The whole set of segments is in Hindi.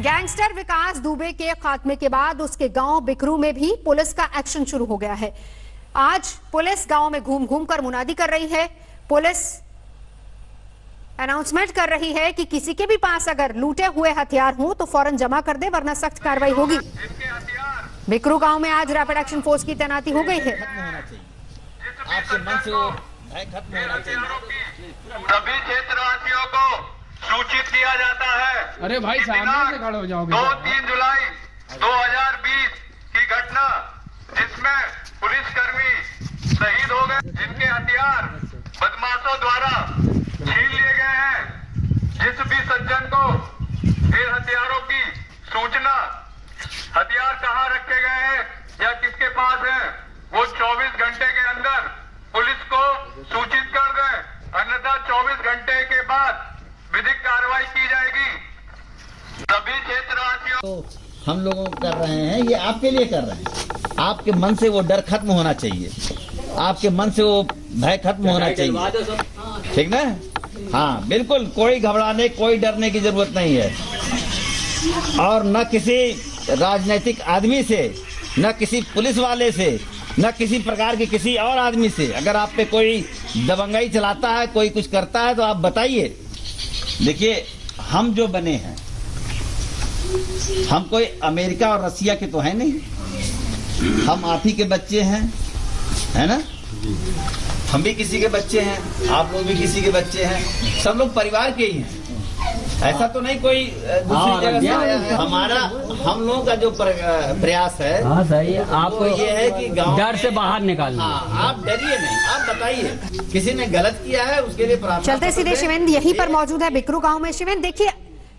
गैंगस्टर विकास दुबे के खात्मे के बाद उसके गांव बिकरू में भी पुलिस का एक्शन शुरू हो गया है। आज पुलिस गांव में घूम घूम कर मुनादी कर रही है। पुलिस अनाउंसमेंट कर रही है कि किसी के भी पास अगर लूटे हुए हथियार हो तो फौरन जमा कर दे, वरना सख्त कार्रवाई होगी। बिकरू गांव में आज रैपिड एक्शन फोर्स की तैनाती हो गई है। आपके मन से वो भय खत्म होना चाहिए। सभी क्षेत्रवासियों को सूचित किया जाता है। अरे भाई सामने से खड़े हो जाओगे। 2-3 जुलाई 2020 की घटना जिसमें पुलिसकर्मी शहीद हो गए, जिनके हथियार बदमाशों द्वारा छीन लिए गए हैं। जिस भी सज्जन को इन हथियारों की सूचना, हथियार कहाँ रखे गए हैं या किसके पास है, वो 24 घंटे के अंदर पुलिस को सूचित कर दें, अन्यथा 24 घंटे के बाद विधिक कार्रवाई की जाएगी। सभी क्षेत्रवासियों तो हम लोग कर रहे हैं, ये आपके लिए कर रहे हैं। आपके मन से वो डर खत्म होना चाहिए, आपके मन से वो भय खत्म होना चाहिए, ठीक ना? हाँ बिल्कुल, कोई घबराने कोई डरने की जरूरत नहीं है। और न किसी राजनीतिक आदमी से, न किसी पुलिस वाले से, न किसी प्रकार के किसी और आदमी से। अगर आप पे कोई दबंगाई चलाता है, कोई कुछ करता है तो आप बताइए। देखिए, हम जो बने हैं, हम कोई अमेरिका और रसिया के तो है नहीं, हम आप ही के बच्चे हैं, है ना? हम भी किसी के बच्चे हैं, आप लोग भी किसी के बच्चे हैं, सब लोग परिवार के ही हैं। ऐसा तो नहीं कोई दूसरी जगह से आया है। हमारा, हम लोगों का जो प्रयास है, हाँ सही है, आपको ये है कि गांव डर से बाहर निकालना। हाँ, आप डरिए नहीं, आप बताइए किसी ने गलत किया है उसके लिए प्रार्थना। चलते सीधे शिवेंद्र यहीं पर मौजूद है बिकरू गांव में। शिवेंद्र, देखिए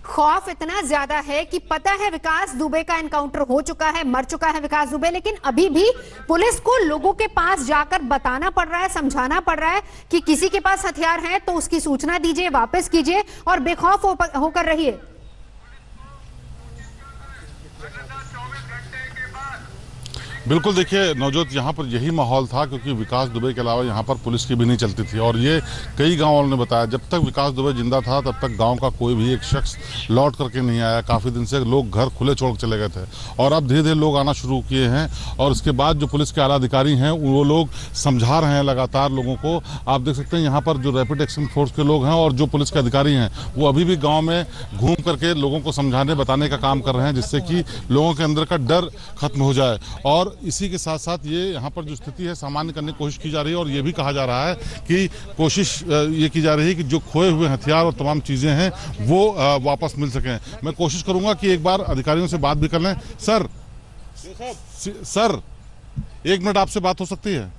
खौफ इतना ज्यादा है कि पता है विकास दुबे का एनकाउंटर हो चुका है, मर चुका है विकास दुबे, लेकिन अभी भी पुलिस को लोगों के पास जाकर बताना पड़ रहा है, समझाना पड़ रहा है कि किसी के पास हथियार है तो उसकी सूचना दीजिए, वापस कीजिए और बेखौफ होकर रहिए। बिल्कुल, देखिए नवजोत, यहाँ पर यही माहौल था क्योंकि विकास दुबे के अलावा यहाँ पर पुलिस की भी नहीं चलती थी। और ये कई गाँव वालों ने बताया, जब तक विकास दुबे जिंदा था तब तक गांव का कोई भी एक शख्स लौट करके नहीं आया। काफ़ी दिन से लोग घर खुले छोड़ चले गए थे और अब धीरे धीरे लोग आना शुरू किए हैं। और उसके बाद जो पुलिस के आला अधिकारी हैं वो लोग समझा रहे हैं लगातार लोगों को। आप देख सकते हैं यहाँ पर जो रैपिड एक्शन फोर्स के लोग हैं और जो पुलिस के अधिकारी हैं वो अभी भी गाँव में घूम करके लोगों को समझाने बताने का काम कर रहे हैं, जिससे कि लोगों के अंदर का डर खत्म हो जाए। और इसी के साथ साथ ये यहाँ पर जो स्थिति है सामान्य करने की कोशिश की जा रही है। और ये भी कहा जा रहा है कि कोशिश ये की जा रही है कि जो खोए हुए हथियार और तमाम चीज़ें हैं वो वापस मिल सकें। मैं कोशिश करूंगा कि एक बार अधिकारियों से बात भी कर लें। सर, 1 मिनट आपसे बात हो सकती है?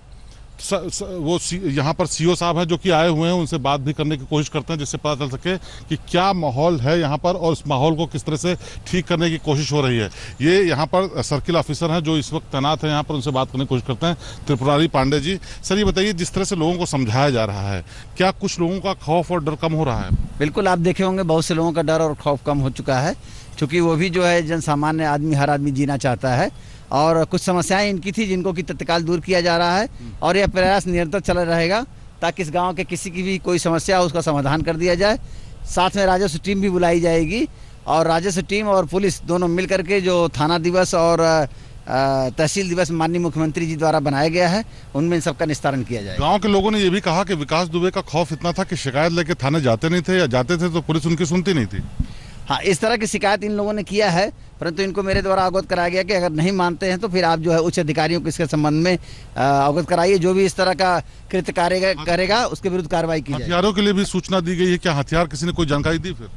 वो यहाँ पर सीओ साहब हैं जो कि आए हुए हैं, उनसे बात भी करने की कोशिश करते हैं जिससे पता चल सके कि क्या माहौल है यहाँ पर और इस माहौल को किस तरह से ठीक करने की कोशिश हो रही है। ये यहाँ पर सर्किल ऑफिसर हैं जो इस वक्त तैनात हैं यहाँ पर, उनसे बात करने की कोशिश करते हैं। त्रिपुरारी पांडे जी, सर ये बताइए, जिस तरह से लोगों को समझाया जा रहा है, क्या कुछ लोगों का खौफ और डर कम हो रहा है? बिल्कुल, आप देखे होंगे बहुत से लोगों का डर और खौफ कम हो चुका है, क्योंकि वो भी जो है जन सामान्य आदमी, हर आदमी जीना चाहता है। और कुछ समस्याएं इनकी थी जिनको कि तत्काल दूर किया जा रहा है और यह प्रयास निरंतर चला रहेगा ताकि इस गांव के किसी की भी कोई समस्या हो उसका समाधान कर दिया जाए। साथ में राजस्व टीम भी बुलाई जाएगी और राजस्व टीम और पुलिस दोनों मिल करके जो थाना दिवस और तहसील दिवस माननीय मुख्यमंत्री जी द्वारा बनाया गया है, उनमें सबका निस्तारण किया जाएगा। गांव के लोगों ने यह भी कहा कि विकास दुबे का खौफ इतना था कि शिकायत लेके थाने जाते नहीं थे, या जाते थे तो पुलिस उनकी सुनती नहीं थी। हाँ, इस तरह की शिकायत इन लोगों ने किया है, परंतु इनको मेरे द्वारा अवगत कराया गया कि अगर नहीं मानते हैं तो फिर आप जो है उच्च अधिकारियों को इसके संबंध में अवगत कराइए। जो भी इस तरह का कृत्य करेगा उसके विरुद्ध कार्रवाई की जाएगी। हथियारों के लिए भी सूचना दी गई है, क्या हथियार किसी ने कोई जानकारी दी? फिर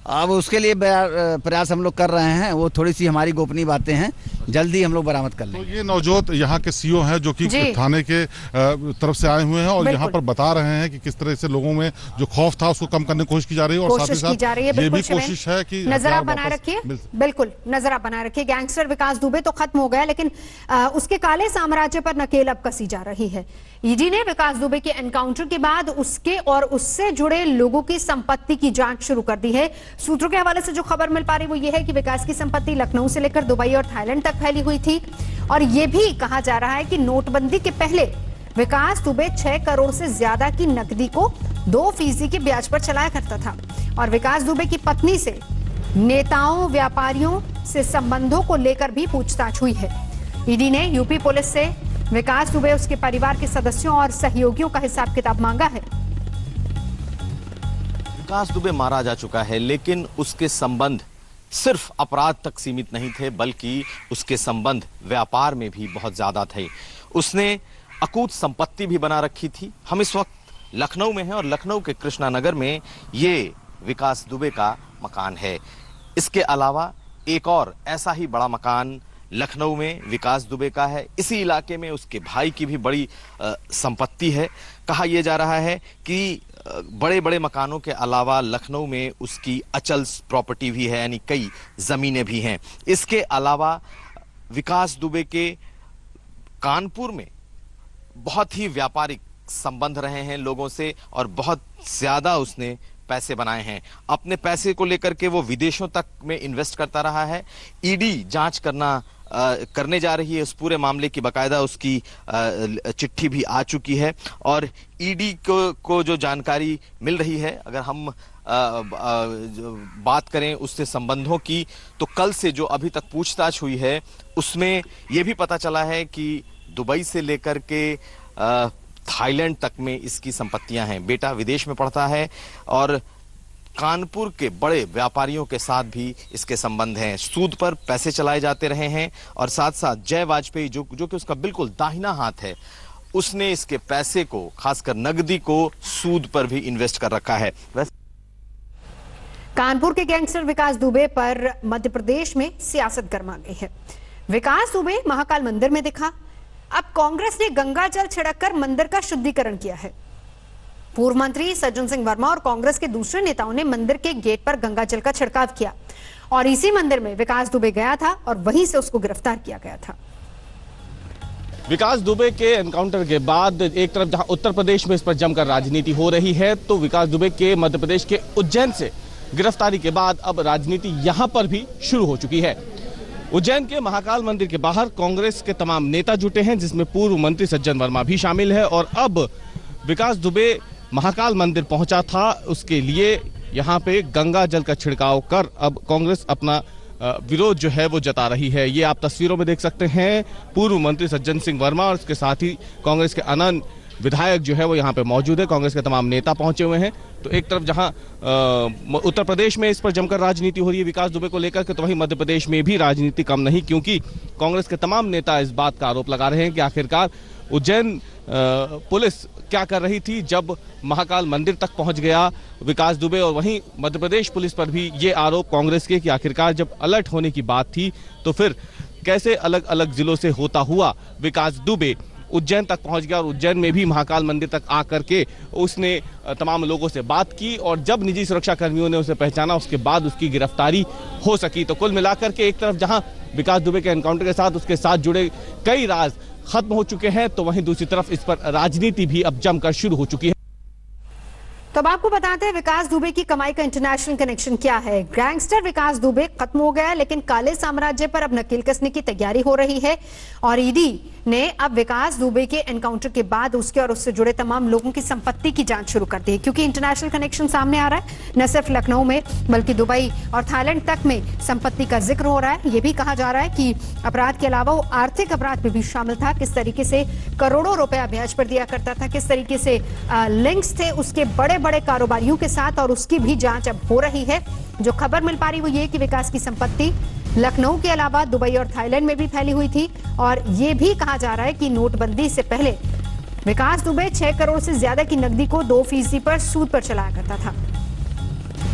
अब उसके लिए प्रयास हम लोग कर रहे हैं, वो थोड़ी सी हमारी गोपनीय बातें हैं, जल्दी हम लोग बरामद कर लेंगे। तो ये नवजोत यहाँ के सीओ हैं जो कि थाने के तरफ से आए हुए हैं और यहाँ पर बता रहे हैं कि किस तरह से लोगों में जो खौफ था उसको कम करने की कोशिश की जा रही है। और साथ ही साथ ये भी कोशिश है कि नजर आप बनाए रखिए, बिल्कुल नजर आप बनाए रखिए। गैंगस्टर विकास दुबे तो खत्म हो गया, लेकिन उसके काले साम्राज्य पर नकेल अब कसी जा रही है। ईडी ने विकास दुबे के एनकाउंटर के बाद उसके और उससे जुड़े लोगों की संपत्ति की जांच शुरू कर दी है। सूत्रों के हवाले से जो खबर मिल पा रही वो ये है कि विकास की संपत्ति लखनऊ से लेकर दुबई और थाईलैंड तक फैली हुई थी। और ये भी कहा जा रहा है कि नोटबंदी के पहले विकास दुबे 6 करोड़ से ज्यादा की नकदी को 2% के ब्याज पर चलाया करता था। और विकास दुबे की पत्नी से नेताओं व्यापारियों से संबंधों को लेकर भी पूछताछ हुई है। ईडी ने यूपी पुलिस से विकास दुबे, उसके परिवार के सदस्यों और सहयोगियों का हिसाब किताब मांगा है। विकास दुबे मारा जा चुका है, लेकिन उसके संबंध सिर्फ अपराध तक सीमित नहीं थे, बल्कि उसके संबंध व्यापार में भी बहुत ज्यादा थे। उसने अकूत संपत्ति भी बना रखी थी। हम इस वक्त लखनऊ में हैं और लखनऊ के कृष्णा नगर में ये विकास दुबे का मकान है। इसके अलावा एक और ऐसा ही बड़ा मकान लखनऊ में विकास दुबे का है। इसी इलाके में उसके भाई की भी बड़ी संपत्ति है। कहा यह जा रहा है कि बड़े बड़े मकानों के अलावा लखनऊ में उसकी अचल प्रॉपर्टी भी है, यानी कई जमीनें भी हैं। इसके अलावा विकास दुबे के कानपुर में बहुत ही व्यापारिक संबंध रहे हैं लोगों से और बहुत ज्यादा उसने पैसे बनाए हैं। अपने पैसे को लेकर के वो विदेशों तक में इन्वेस्ट करता रहा है। ईडी जांच करने जा रही है इस पूरे मामले की। बकायदा उसकी चिट्ठी भी आ चुकी है और ईडी को जो जानकारी मिल रही है, अगर हम बात करें उससे संबंधों की, तो कल से जो अभी तक पूछताछ हुई है उसमें यह भी पता चला है कि दुबई से लेकर के थाईलैंड तक में इसकी संपत्तियां हैं। बेटा विदेश में पढ़ता है और कानपुर के बड़े व्यापारियों के साथ भी इसके संबंध हैं। सूद पर पैसे चलाए जाते रहे हैं और साथ साथ जय वाजपेयी जो कि उसका बिल्कुल दाहिना हाथ है, उसने इसके पैसे को, खासकर नकदी को, सूद पर भी इन्वेस्ट कर रखा है। कानपुर के गैंगस्टर विकास दुबे पर मध्य प्रदेश में सियासत गर्मा गई है। विकास दुबे महाकाल मंदिर में दिखा। अब कांग्रेस ने गंगा जल छिड़ककर मंदिर का शुद्धिकरण किया है। पूर्व मंत्री सज्जन सिंह वर्मा और कांग्रेस के दूसरे नेताओं ने मंदिर के गेट पर गंगा जल का छिड़काव किया और इसी मंदिर में विकास दुबे गया था और वहीं से उसको गिरफ्तार किया गया था। विकास दुबे के एनकाउंटर के बाद एक तरफ जहां उत्तर प्रदेश में इस पर जमकर राजनीति हो रही है, तो विकास दुबे के मध्य प्रदेश के उज्जैन से गिरफ्तारी के बाद अब राजनीति यहां पर भी शुरू हो चुकी है। उज्जैन के महाकाल मंदिर के बाहर कांग्रेस के तमाम नेता जुटे हैं, जिसमें पूर्व मंत्री सज्जन वर्मा भी शामिल है और अब विकास दुबे महाकाल मंदिर पहुंचा था, उसके लिए यहां पे गंगा जल का छिड़काव कर अब कांग्रेस अपना विरोध जो है वो जता रही है। ये आप तस्वीरों में देख सकते हैं, पूर्व मंत्री सज्जन सिंह वर्मा और उसके साथ ही कांग्रेस के अनंत विधायक जो है वो यहाँ पे मौजूद है। कांग्रेस के तमाम नेता पहुंचे हुए हैं। तो एक तरफ जहां उत्तर प्रदेश में इस पर जमकर राजनीति हो रही है विकास दुबे को लेकर के, तो वहीं मध्य प्रदेश में भी राजनीति कम नहीं, क्योंकि कांग्रेस के तमाम नेता इस बात का आरोप लगा रहे हैं कि आखिरकार उज्जैन पुलिस क्या कर रही थी जब महाकाल मंदिर तक पहुंच गया विकास दुबे। और वहीं मध्य प्रदेश पुलिस पर भी ये आरोप कांग्रेस के कि आखिरकार जब अलर्ट होने की बात थी तो फिर कैसे अलग अलग जिलों से होता हुआ विकास दुबे उज्जैन तक पहुंच गया और उज्जैन में भी महाकाल मंदिर तक आकर के उसने तमाम लोगों से बात की और जब निजी सुरक्षा कर्मियों ने उसे पहचाना उसके बाद उसकी गिरफ्तारी हो सकी। तो कुल मिलाकर के एक तरफ जहां विकास दुबे के एनकाउंटर के साथ उसके साथ जुड़े कई राज खत्म हो चुके हैं, तो वहीं दूसरी तरफ इस पर राजनीति भी अब जमकर शुरू हो चुकी है। तो अब आपको बताते हैं विकास दुबे की कमाई का इंटरनेशनल कनेक्शन क्या है। गैंगस्टर विकास दुबे खत्म हो गया, लेकिन काले साम्राज्य पर अब नकेल कसने की तैयारी हो रही है और ईडी ने अब विकास दुबे के एनकाउंटर के बाद उसके और उससे जुड़े तमाम लोगों की संपत्ति की जांच शुरू कर दी है, क्योंकि इंटरनेशनल कनेक्शन सामने आ रहा है। न सिर्फ लखनऊ में बल्कि दुबई और थाईलैंड तक में संपत्ति का जिक्र हो रहा है। यह भी कहा जा रहा है कि अपराध के अलावा वो आर्थिक अपराध में भी शामिल था। किस तरीके से करोड़ों रुपया ब्याज पर दिया करता था, किस तरीके से लिंक्स थे उसके बड़े बड़े कारोबारियों के साथ, और उसकी भी जांच अब हो रही है। जो खबर मिल पा रही वो ये कि विकास की संपत्ति लखनऊ के अलावा दुबई और थाईलैंड में भी फैली हुई थी और ये भी कहा जा रहा है कि नोटबंदी से पहले विकास दुबे 6 करोड़ से ज्यादा की नकदी को 2% पर सूद पर चलाया करता था।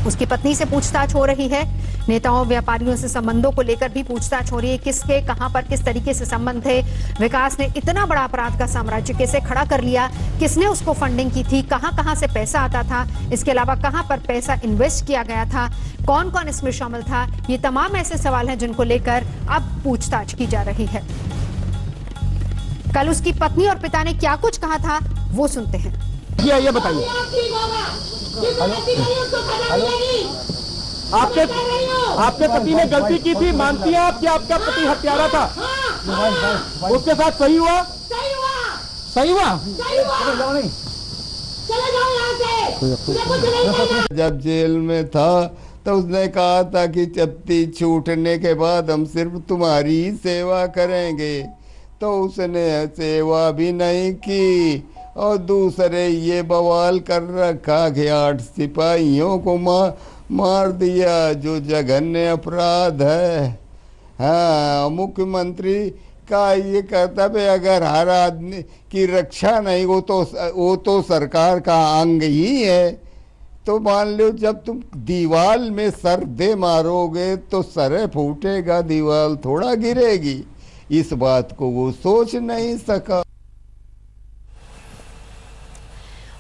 उसकी पत्नी से पूछताछ हो रही है। नेताओं व्यापारियों से संबंधों को लेकर भी पूछताछ हो रही है। किसके कहां पर किस तरीके से संबंध थे, विकास ने इतना बड़ा अपराध का साम्राज्य कैसे खड़ा कर लिया, किसने उसको फंडिंग की थी, कहां कहां से पैसा आता था, इसके अलावा कहां पर पैसा इन्वेस्ट किया गया था, कौन कौन इसमें शामिल था। ये तमाम ऐसे सवाल हैं जिनको लेकर अब पूछताछ की जा रही है। कल उसकी पत्नी और पिता ने क्या कुछ कहा था वो सुनते हैं। ये बताइए, आपके पति ने गलती की थी, मानती हैं आप कि आपका पति हत्यारा था? उसके साथ सही हुआ? सही हुआ? जब जेल में था तो उसने कहा था कि चपटी छूटने के बाद हम सिर्फ तुम्हारी ही सेवा करेंगे, तो उसने सेवा भी नहीं की और दूसरे ये बवाल कर रखा कि 8 सिपाहियों को मार दिया, जो जघन्य अपराध है। हाँ, मुख्यमंत्री का ये कर्तव्य, अगर हर आदमी की रक्षा नहीं हो तो वो तो सरकार का अंग ही है। तो मान लो जब तुम दीवार में सर दे मारोगे तो सर फूटेगा, दीवार थोड़ा गिरेगी। इस बात को वो सोच नहीं सका।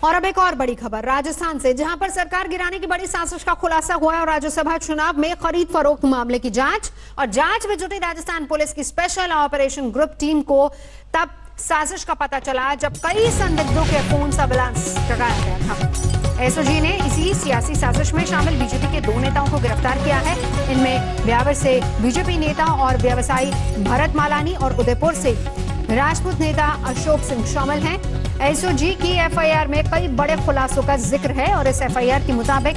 और अब एक और बड़ी खबर राजस्थान से, जहां पर सरकार गिराने की बड़ी साजिश का खुलासा हुआ है और राज्यसभा चुनाव में खरीद फरोख्त मामले की जांच में जुटी राजस्थान पुलिस की स्पेशल ऑपरेशन ग्रुप टीम को तब साजिश का पता चला जब कई संदिग्धों के फोन सर्विलांस लगाया गया था। एसओजी ने इसी सियासी साजिश में शामिल बीजेपी के 2 नेताओं को गिरफ्तार किया है। इनमें ब्यावर से बीजेपी नेता और व्यवसायी भरत मालानी और उदयपुर से राजपूत नेता अशोक सिंह शामिल हैं। एसओजी की एफआईआर में कई बड़े खुलासों का जिक्र है और इस एफआईआर के मुताबिक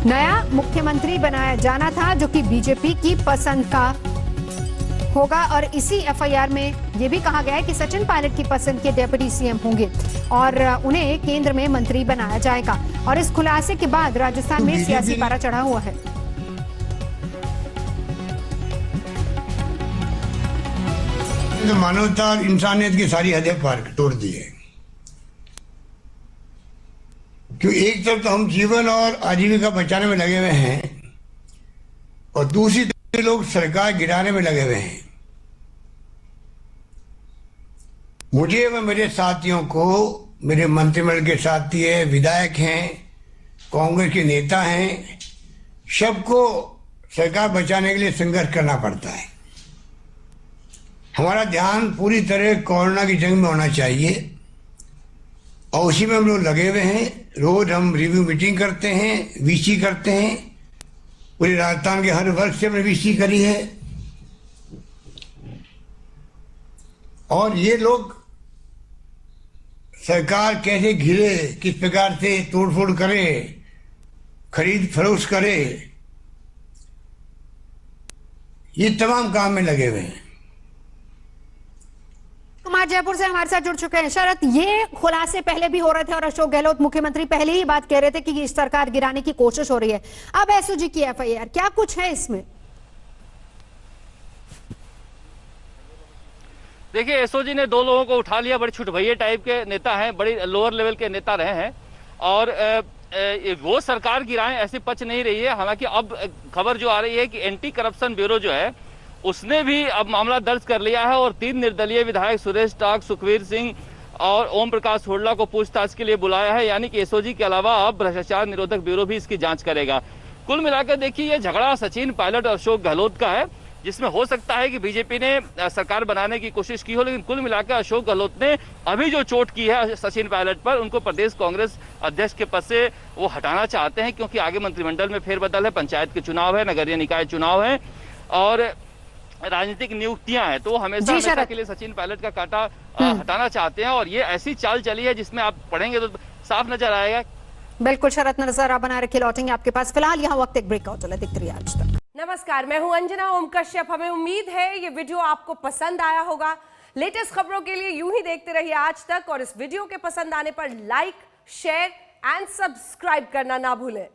नया मुख्यमंत्री बनाया जाना था जो कि बीजेपी की पसंद का होगा और इसी एफआईआर में यह भी कहा गया है कि सचिन पायलट की पसंद के डिप्टी सीएम होंगे और उन्हें केंद्र में मंत्री बनाया जाएगा। और इस खुलासे के बाद राजस्थान में सियासी पारा चढ़ा हुआ है। मानवता और इंसानियत की सारी हदें पार तोड़ दी है, क्योंकि एक तरफ तो हम जीवन और आजीविका बचाने में लगे हुए हैं और दूसरी तरफ लोग सरकार गिराने में लगे हुए हैं। मुझे व मेरे साथियों को, मेरे मंत्रिमंडल के साथी है, विधायक हैं, कांग्रेस के नेता हैं, सबको सरकार बचाने के लिए संघर्ष करना पड़ता है। हमारा ध्यान पूरी तरह कोरोना की जंग में होना चाहिए और उसी में हम लोग लगे हुए हैं। रोज हम रिव्यू मीटिंग करते हैं, वीसी करते हैं। पूरे राजस्थान के हर वर्ग से हमने वीसी करी है और ये लोग सरकार कैसे घिरे, किस प्रकार से तोड़फोड़ करे, खरीद फरोख्त करे, ये तमाम काम में लगे हुए हैं। कुमार जयपुर से हमारे साथ जुड़ चुके हैं। शरद, ये खुलासे पहले भी हो रहे थे और अशोक गहलोत मुख्यमंत्री पहले ही बात कह रहे थे कि इस सरकार गिराने की कोशिश हो रही है। अब एसओजी की एफआईआर, क्या कुछ है इसमें? देखिए, एसओजी ने 2 लोगों को उठा लिया, बड़े छुटभैये टाइप के नेता हैं, बड़े लोअर लेवल के नेता रहे हैं और वो सरकार गिराएं ऐसी पच नहीं रही है। हालांकि अब खबर जो आ रही है कि एंटी करप्शन ब्यूरो जो है उसने भी अब मामला दर्ज कर लिया है और 3 निर्दलीय विधायक सुरेश टाक, सुखवीर सिंह और ओम प्रकाश हुड्डा को पूछताछ के लिए बुलाया है। यानी कि एसओजी के अलावा अब भ्रष्टाचार निरोधक ब्यूरो भी इसकी जांच करेगा। कुल मिलाकर देखिए, ये झगड़ा सचिन पायलट और अशोक गहलोत का है, जिसमें हो सकता है कि बीजेपी ने सरकार बनाने की कोशिश की हो, लेकिन कुल मिलाकर अशोक गहलोत ने अभी जो चोट की है सचिन पायलट पर, उनको प्रदेश कांग्रेस अध्यक्ष के पद से वो हटाना चाहते हैं, क्योंकि आगे मंत्रिमंडल में फेरबदल है, पंचायत के चुनाव है, नगरीय निकाय चुनाव है और राजनीतिक नियुक्तियां हैं, तो हमेशा के लिए सचिन पायलट का कांटा हटाना चाहते हैं और ये ऐसी चाल चली है जिसमें आप पढ़ेंगे तो साफ नजर आएगा। बिल्कुल शरद, नजर आप बना रखे, लौटेंगे आपके पास। फिलहाल यहाँ वक्त एक ब्रेक का चला, देखते रहिए आज तक। नमस्कार, मैं हूं अंजना ओम कश्यप। हमें उम्मीद है ये वीडियो आपको पसंद आया होगा। लेटेस्ट खबरों के लिए यूं ही देखते रहिए आज तक और इस वीडियो के पसंद आने पर लाइक, शेयर एंड सब्सक्राइब करना ना भूलें।